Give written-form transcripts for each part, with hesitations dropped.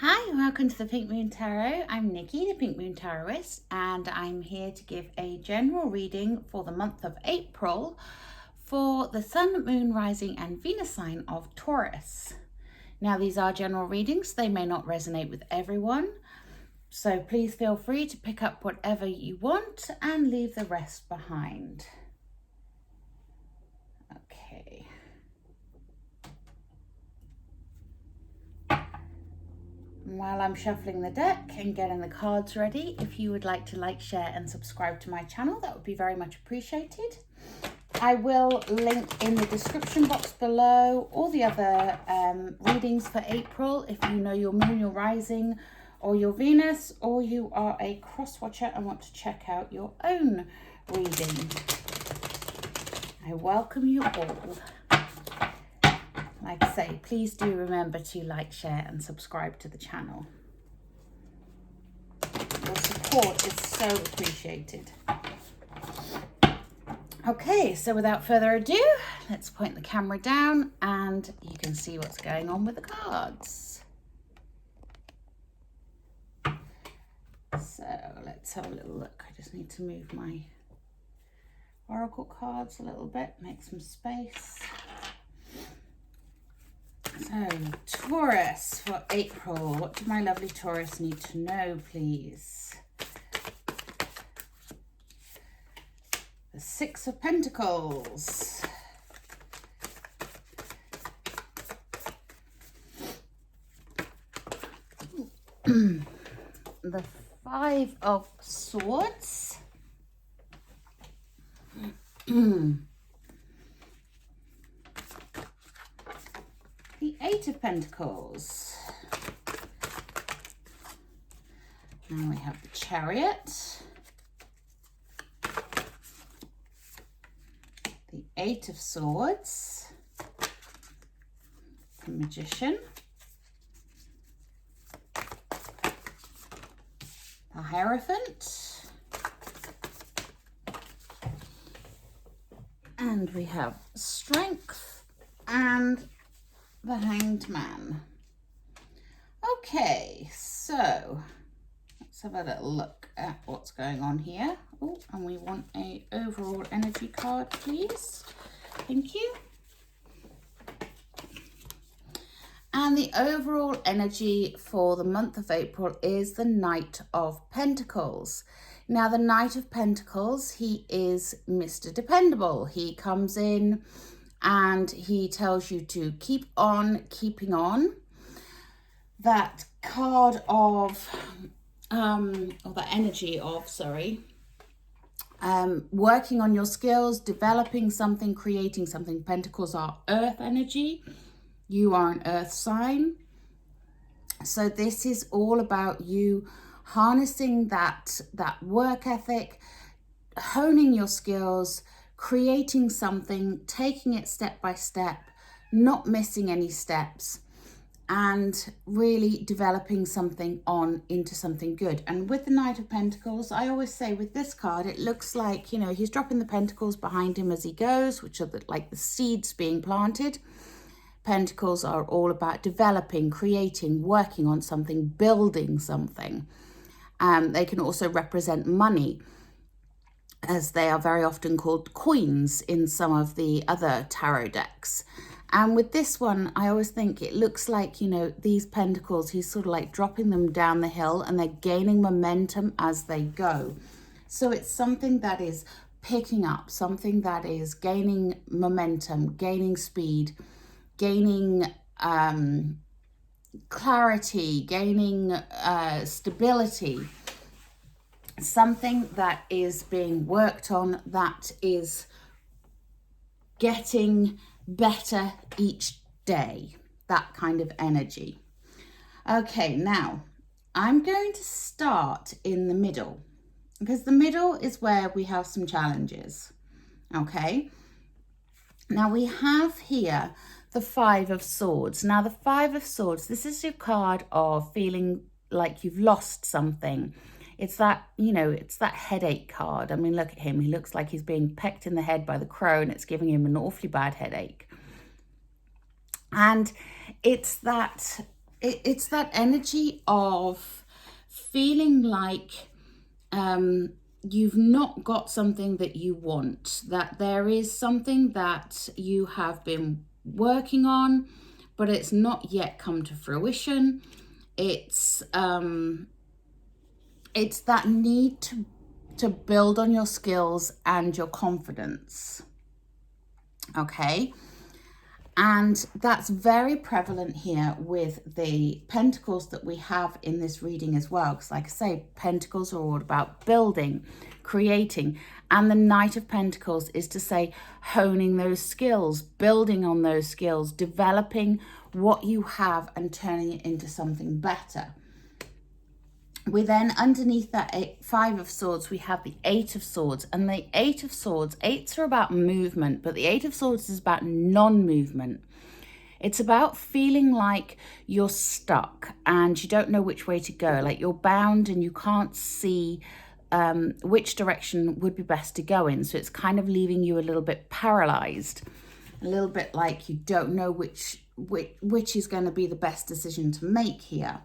Hi, welcome to the Pink Moon Tarot. I'm Nikki, the Pink Moon Tarotist, and I'm here to give a general reading for the month of April for the Sun, Moon, Rising, and Venus sign of Taurus. Now, these are general readings. They may not resonate with everyone, so please feel free to pick up whatever you want and leave the rest behind. Okay. While I'm shuffling the deck and getting the cards ready, if you would like to like, share and subscribe to my channel, that would be very much appreciated. I will link in the description box below all the other readings for April. If you know your moon, your rising or your Venus, or you are a cross watcher and want to check out your own reading, I welcome you all. Like I say, please do remember to like, share and subscribe to the channel. Your support is so appreciated. Okay, so without further ado, let's point the camera down and you can see what's going on with the cards. So let's have a little look. I just need to move my oracle cards a little bit, make some space. So, Taurus for April. What do my lovely Taurus need to know, please? The Six of Pentacles. The Five of Swords. The Eight of Pentacles. And we have the Chariot. The Eight of Swords. The Magician. The Hierophant. And we have Strength and the Hanged Man. Okay, so let's have a little look at what's going on here. Oh, and we want a overall energy card, please. Thank you. And the overall energy for the month of April is the Knight of Pentacles. Now, the Knight of Pentacles, he is Mr. Dependable. He comes in and he tells you to keep on keeping on. That card of, or the energy of, working on your skills, developing something, creating something. Pentacles are earth energy. You are an earth sign. So this is all about you harnessing that work ethic, honing your skills, creating something, taking it step by step, not missing any steps, and really developing something on into something good. And with the Knight of Pentacles, I always say with this card, it looks like, you know, he's dropping the pentacles behind him as he goes, which are like the seeds being planted. Pentacles are all about developing, creating, working on something, building something. They can also represent money, as they are very often called coins in some of the other tarot decks. And with this one, I always think it looks like, you know, these pentacles, he's sort of like dropping them down the hill and they're gaining momentum as they go. So it's something that is picking up, something that is gaining momentum, gaining speed, gaining clarity, gaining stability. Something that is being worked on, that is getting better each day, that kind of energy. Okay, now I'm going to start in the middle, because the middle is where we have some challenges. Okay, now we have here the Five of Swords. Now the Five of Swords, this is your card of feeling like you've lost something. It's that, you know, it's that headache card. I mean, look at him. He looks like he's being pecked in the head by the crow and it's giving him an awfully bad headache. And it's that it's that energy of feeling like you've not got something that you want, that there is something that you have been working on, but it's not yet come to fruition. It's that need to build on your skills and your confidence. Okay. And that's very prevalent here with the pentacles that we have in this reading as well. Because like I say, pentacles are all about building, creating. And the Knight of Pentacles is to say honing those skills, building on those skills, developing what you have and turning it into something better. We then, underneath that Five of Swords, we have the Eight of Swords. And the Eight of Swords, eights are about movement, but the Eight of Swords is about non-movement. It's about feeling like you're stuck and you don't know which way to go, like you're bound and you can't see which direction would be best to go in. So it's kind of leaving you a little bit paralyzed, a little bit like you don't know which is going to be the best decision to make here.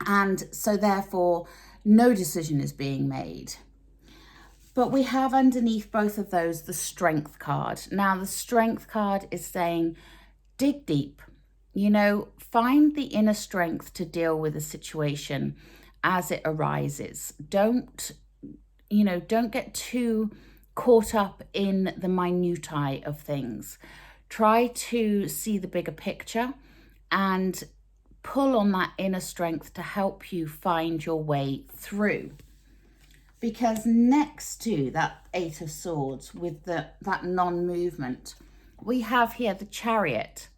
And so therefore, no decision is being made. But we have underneath both of those the Strength card. Now, the Strength card is saying, dig deep, find the inner strength to deal with a situation as it arises. Don't get too caught up in the minutiae of things. Try to see the bigger picture and pull on that inner strength to help you find your way through. Because next to that Eight of Swords with that non-movement, we have here the Chariot.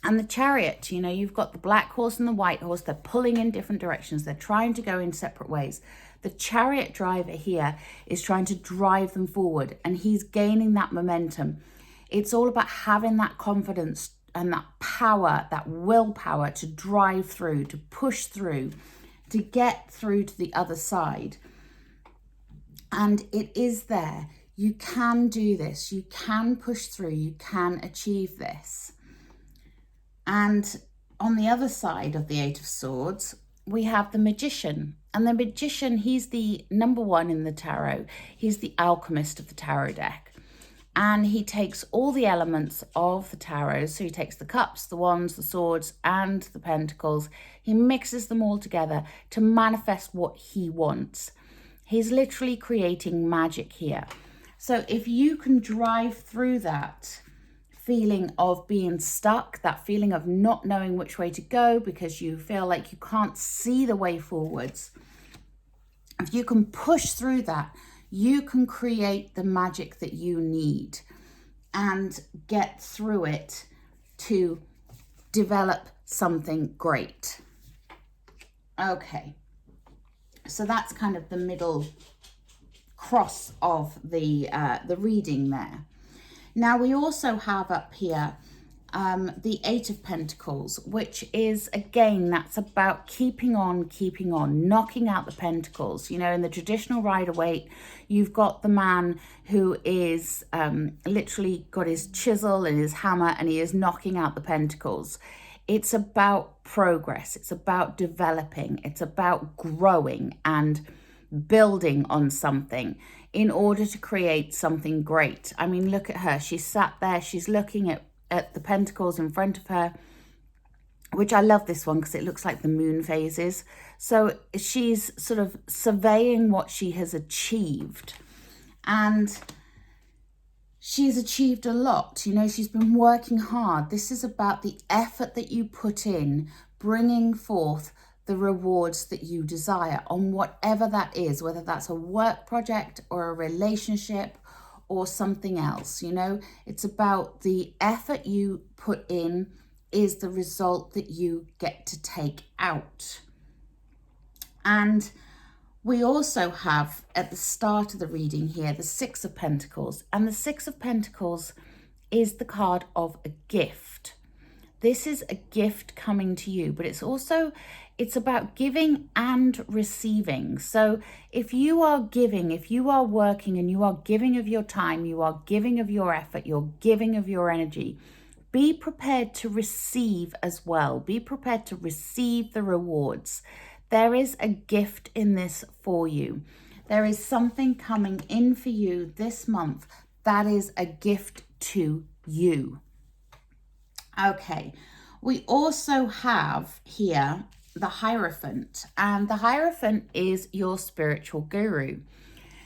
And the Chariot, you've got the black horse and the white horse. They're pulling in different directions. They're trying to go in separate ways. The Chariot driver here is trying to drive them forward, and he's gaining that momentum. It's all about having that confidence and that power, that willpower to drive through, to push through, to get through to the other side. And it is there. You can do this. You can push through. You can achieve this. And on the other side of the Eight of Swords, we have the Magician. And the Magician, he's the number one in the tarot. He's the alchemist of the tarot deck. And he takes all the elements of the tarot. So he takes the cups, the wands, the swords, and the pentacles. He mixes them all together to manifest what he wants. He's literally creating magic here. So if you can drive through that feeling of being stuck, that feeling of not knowing which way to go because you feel like you can't see the way forwards, if you can push through that, you can create the magic that you need and get through it to develop something great. Okay, so that's kind of the middle cross of the reading there. Now we also have up here the Eight of Pentacles, which is, again, that's about keeping on, knocking out the pentacles. In the traditional Rider-Waite, you've got the man who is literally got his chisel and his hammer and he is knocking out the pentacles. It's about progress. It's about developing. It's about growing and building on something in order to create something great. I mean, look at her. She's sat there. She's looking at the pentacles in front of her, which I love this one because it looks like the moon phases. So she's sort of surveying what she has achieved, and she's achieved a lot. She's been working hard. This is about the effort that you put in, bringing forth the rewards that you desire on whatever that is, whether that's a work project or a relationship or something else. It's about the effort you put in is the result that you get to take out. And we also have at the start of the reading here the Six of Pentacles, and the Six of Pentacles is the card of a gift. This is a gift coming to you, but it's about giving and receiving. So if you are giving, if you are working and you are giving of your time, you are giving of your effort, you're giving of your energy, be prepared to receive as well. Be prepared to receive the rewards. There is a gift in this for you. There is something coming in for you this month that is a gift to you. Okay, we also have here the Hierophant, and the Hierophant is your spiritual guru.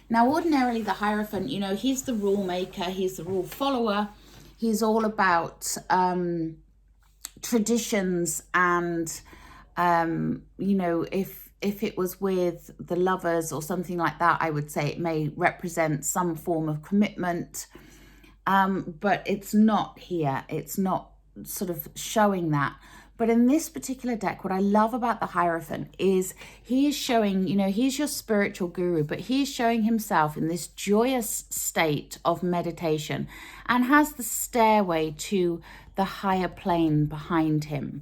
Now, ordinarily, the Hierophant, you know, he's the rule maker, he's the rule follower, he's all about traditions and, you know, if it was with the lovers or something like that, I would say it may represent some form of commitment, but it's not here. It's not sort of showing that. But in this particular deck, what I love about the Hierophant is he is showing, you know, he's your spiritual guru, but he's showing himself in this joyous state of meditation and has the stairway to the higher plane behind him,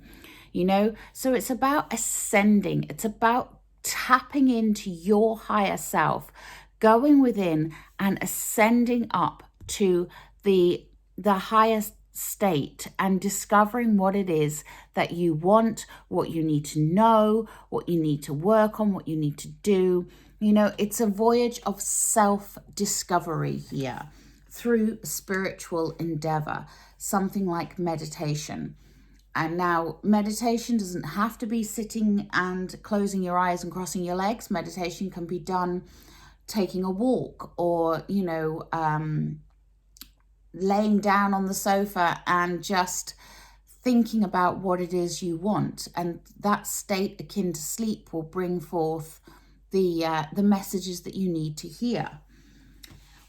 you know. So it's about ascending. It's about tapping into your higher self, going within and ascending up to the highest state and discovering what it is that you want, what you need to know, what you need to work on, what you need to do. You know, it's a voyage of self-discovery here through spiritual endeavor, something like meditation. And now meditation doesn't have to be sitting and closing your eyes and crossing your legs. Meditation can be done taking a walk, or, you know, laying down on the sofa and just thinking about what it is you want. And that state akin to sleep will bring forth the messages that you need to hear.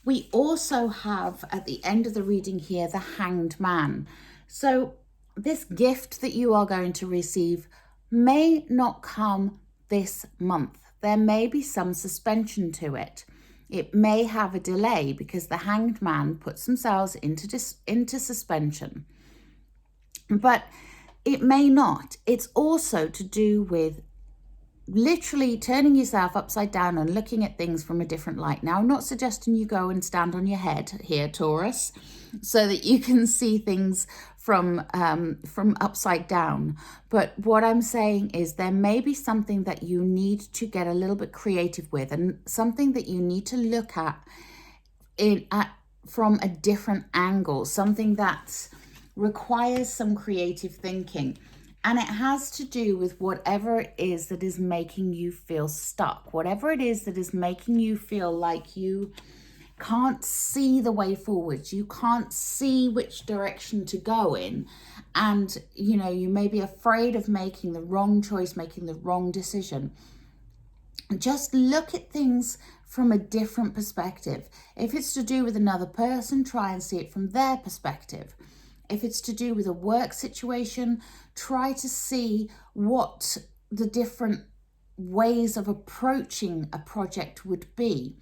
We also have at the end of the reading here the Hanged Man. So this gift that you are going to receive may not come this month. There may be some suspension to it. It may have a delay because the Hanged Man puts themselves into suspension. But it may not. It's also to do with literally turning yourself upside down and looking at things from a different light. Now, I'm not suggesting you go and stand on your head here, Taurus, so that you can see things from upside down. But what I'm saying is there may be something that you need to get a little bit creative with, and something that you need to look at from a different angle, something that requires some creative thinking. And it has to do with whatever it is that is making you feel stuck, whatever it is that is making you feel like you can't see the way forward, you can't see which direction to go in. And, you know, you may be afraid of making the wrong choice, making the wrong decision. Just look at things from a different perspective. If it's to do with another person, try and see it from their perspective. If it's to do with a work situation, try to see what the different ways of approaching a project would be.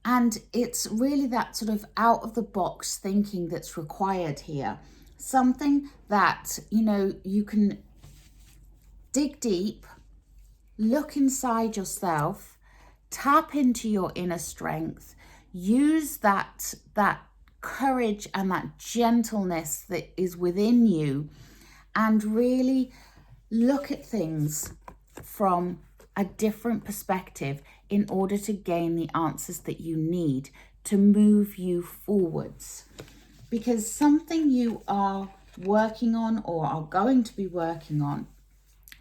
And it's really that sort of out of the box thinking that's required here. Something that, you know, you can dig deep, look inside yourself, tap into your inner strength, use that courage and that gentleness that is within you, and really look at things from a different perspective in order to gain the answers that you need to move you forwards. Because something you are working on or are going to be working on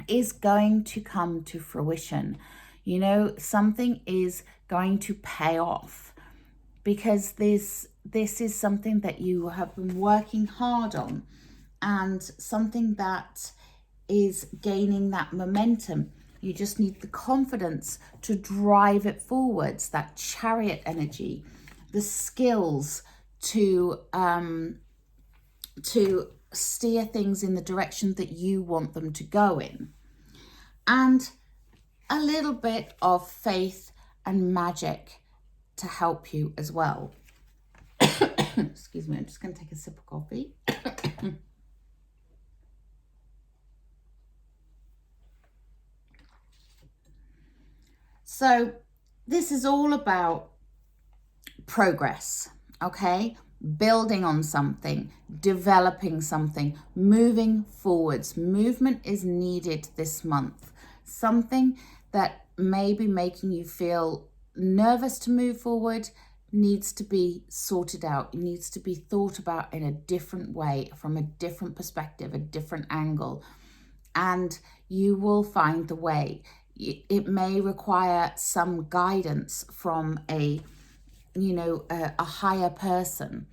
is going to come to fruition. You know, something is going to pay off, because this is something that you have been working hard on, and something that is gaining that momentum. You just need the confidence to drive it forwards, that chariot energy, the skills to steer things in the direction that you want them to go in, and a little bit of faith and magic to help you as well. Excuse me, I'm just going to take a sip of coffee. So this is all about progress, okay? building on something, developing something, moving forwards. Movement is needed this month. Something that may be making you feel nervous to move forward needs to be sorted out. It needs to be thought about in a different way, from a different perspective, a different angle, and you will find the way. It may require some guidance from a higher person,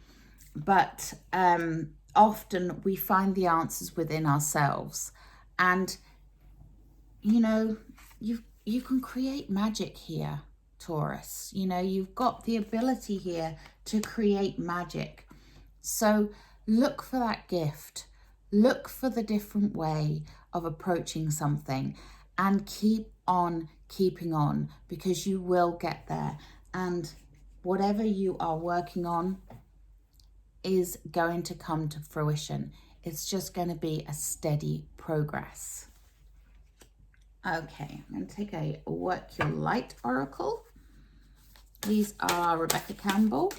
but often we find the answers within ourselves. And you can create magic here, Taurus. You've got the ability here to create magic. So look for that gift. Look for the different way of approaching something, and keep on keeping on, because you will get there. And whatever you are working on is going to come to fruition. It's just going to be a steady progress. Okay, I'm going to take a Work Your Light Oracle. These are Rebecca Campbell.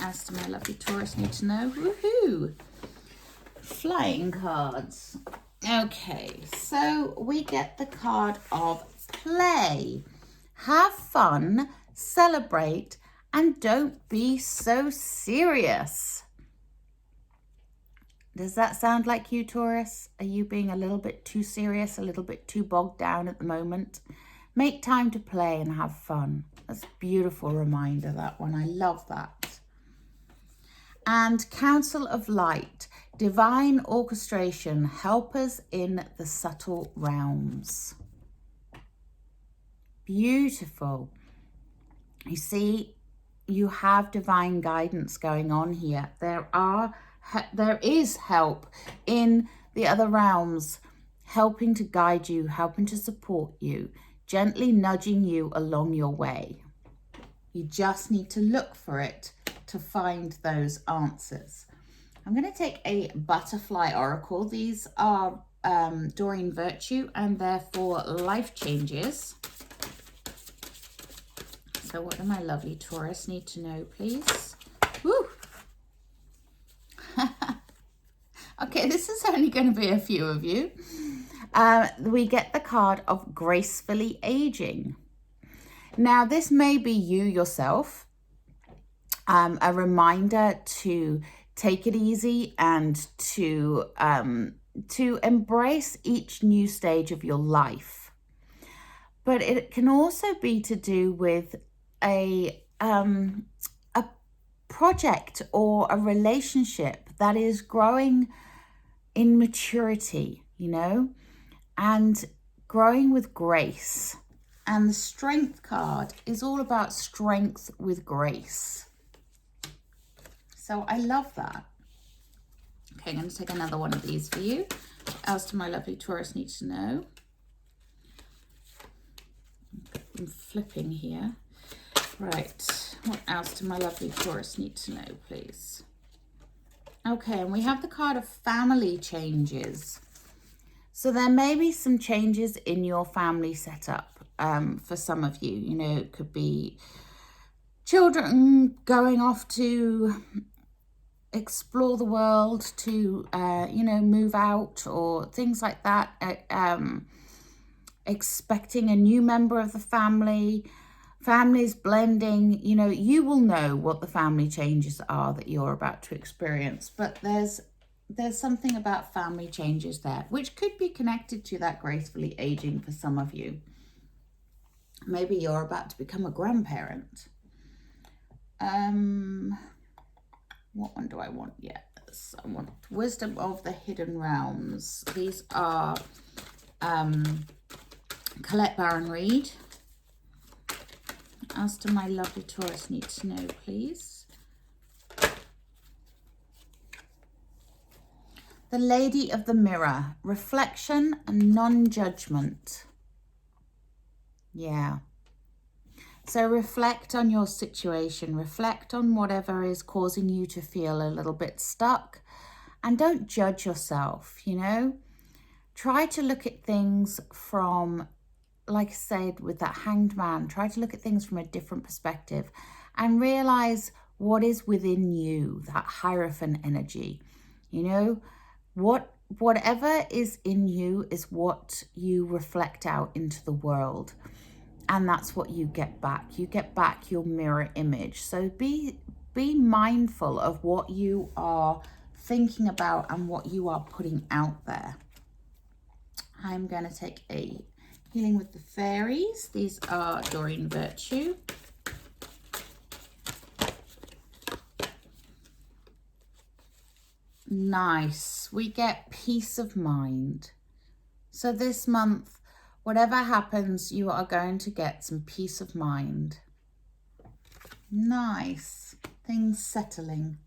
As to my lovely Taurus need to know. Woohoo! Flying cards. Okay, so we get the card of play. Have fun, celebrate, and don't be so serious. Does that sound like you, Taurus? Are you being a little bit too serious, a little bit too bogged down at the moment? Make time to play and have fun. That's a beautiful reminder, that one. I love that. And Council of Light, divine orchestration, helpers in the subtle realms. Beautiful. You see, you have divine guidance going on here. There is help in the other realms, helping to guide you, helping to support you, gently nudging you along your way. You just need to look for it to find those answers. I'm going to take a Butterfly Oracle. These are Doreen Virtue, and they're for life changes. So what do my lovely Taurus need to know, please? Woo! Okay, this is only going to be a few of you. We get the card of gracefully aging. Now, this may be you yourself. A reminder to take it easy and to embrace each new stage of your life. But it can also be to do with a project or a relationship that is growing in maturity, and growing with grace. And the Strength card is all about strength with grace. So I love that. Okay, I'm going to take another one of these for you. What else do my lovely Taurus need to know? I'm flipping here. Right, what else do my lovely Taurus need to know, please? Okay, and we have the card of family changes. So there may be some changes in your family setup for some of you. It could be children going off to explore the world, to, move out, or things like that. Expecting a new member of the family. Families blending, you will know what the family changes are that you're about to experience. But there's something about family changes there, which could be connected to that gracefully aging for some of you. Maybe you're about to become a grandparent. What one do I want? Yes, I want Wisdom of the Hidden Realms. These are Colette Baron-Reid. As to my lovely Taurus need to know, please. The Lady of the Mirror, reflection and non-judgment. Yeah. So reflect on your situation, reflect on whatever is causing you to feel a little bit stuck, and don't judge yourself, Try to look at things from like I said, with that Hanged Man, try to look at things from a different perspective and realize what is within you, that Hierophant energy. You know, whatever is in you is what you reflect out into the world. And that's what you get back. You get back your mirror image. So be mindful of what you are thinking about and what you are putting out there. I'm going to take a healing with the fairies. These are Doreen Virtue. Nice. We get peace of mind. So this month, whatever happens, you are going to get some peace of mind. Nice. Things settling.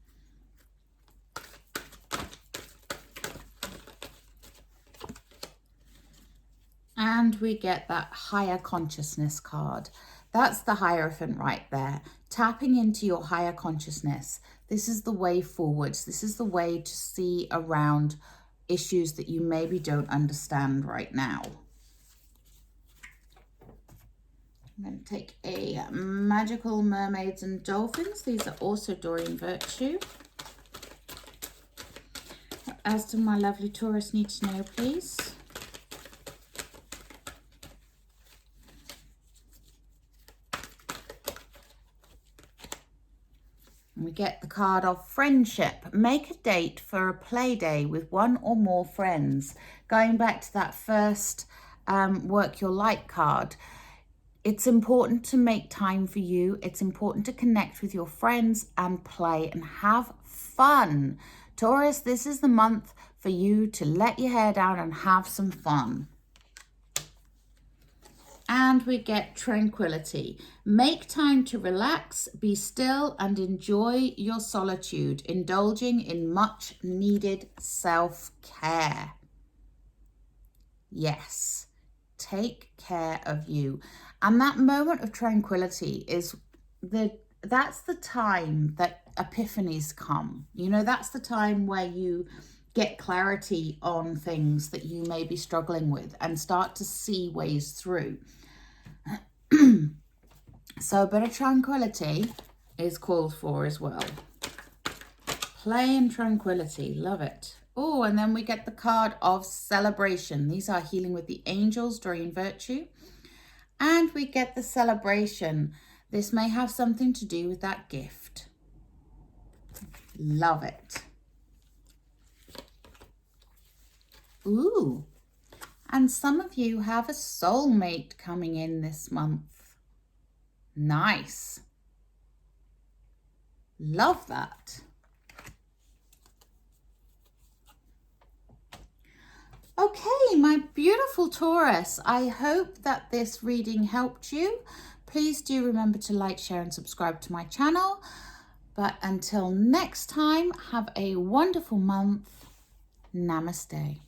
And we get that higher consciousness card. That's the Hierophant right there. Tapping into your higher consciousness. This is the way forwards. This is the way to see around issues that you maybe don't understand right now. I'm going to take a Magical Mermaids and Dolphins. These are also Doreen Virtue. What else do my lovely Taurus need to know, please? We get the card of friendship. Make a date for a play day with one or more friends. Going back to that first work your light card. It's important to make time for you. It's important to connect with your friends and play and have fun. Taurus, this is the month for you to let your hair down and have some fun. And we get tranquility. Make time to relax, be still, and enjoy your solitude, indulging in much needed self-care. Yes, take care of you. And that moment of tranquility is that's the time that epiphanies come. You know, that's the time where you get clarity on things that you may be struggling with and start to see ways through. So a bit of tranquility is called for as well. Play and tranquility, love it. Oh, and then we get the card of celebration. These are Healing with the Angels, Doreen Virtue. And we get the celebration. This may have something to do with that gift. Love it. Ooh. And some of you have a soulmate coming in this month. Nice. Love that. Okay, my beautiful Taurus, I hope that this reading helped you. Please do remember to like, share, and subscribe to my channel. But until next time, have a wonderful month. Namaste.